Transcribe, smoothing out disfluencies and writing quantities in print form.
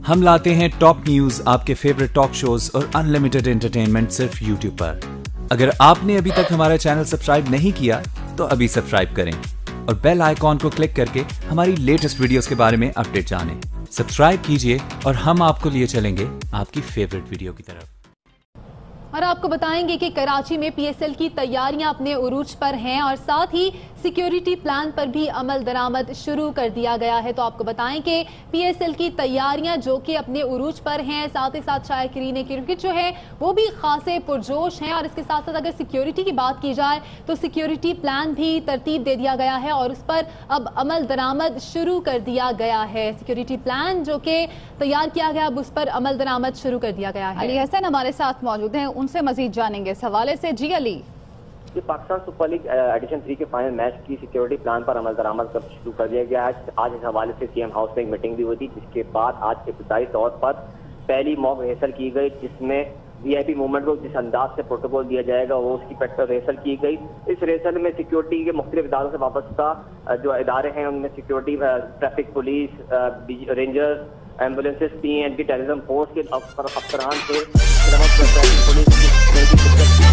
हम लाते हैं top news, आपके फेवरेट टॉक शोज और अनलिमिटेड एंटरटेनमेंट सिर्फ यूट्यूब पर। अगर आपने अभी तक हमारा चैनल सब्सक्राइब नहीं किया तो अभी सब्सक्राइब करें और बेल आइकॉन को क्लिक करके हमारी लेटेस्ट वीडियोस के बारे में अपडेट जानें। सब्सक्राइब कीजिए और हम आपको लिए चलेंगे आपकी फेवरेट वीडियो की तरफ। और आपको बताएंगे कि कराची में पीएसएल की तैयारियां अपने उरूज पर हैं और साथ ही सिक्योरिटी प्लान पर भी अमल दरामद शुरू कर दिया गया है। तो आपको बताएं कि पीएसएल की तैयारियां जो कि अपने उरूज पर हैं, साथ ही साथ शायकीन क्रिकेट जो है वो भी खासे पुरजोश हैं। और इसके साथ साथ अगर सिक्योरिटी की बात की जाए तो सिक्योरिटी प्लान भी तरतीब दे दिया गया है और उस पर अब अमल दरामद शुरू कर दिया गया है। सिक्योरिटी प्लान जो कि तैयार किया गया अब उस पर अमल दरामद शुरू कर दिया गया है। अली हसन हमारे साथ मौजूद हैं, उनसे मजीद जानेंगे इस हवाले से। जी अली, ये पाकिस्तान सुपर लीग एडिशन 3 के फाइनल मैच की सिक्योरिटी प्लान पर अमल दरामद कर शुरू कर दिया गया है। आज इस हवाले से सीएम हाउस में एक मीटिंग भी हुई थी, जिसके बाद आज इब्तदाई तौर पर पहली मॉक रिहर्सल की गई, जिसमें वीआईपी मूवमेंट को जिस अंदाज से प्रोटोकॉल दिया जाएगा वो उसकी प्रैक्टिकल रिहर्सल की गई। इस रिहर्सल में सिक्योरिटी के मुख्तलिफ इदारों से वाबस्ता जो इदारे हैं उनमें security, traffic police, rangers, ambulances, PNP, terrorism force के अफसरान से ट्रैफिक पुलिस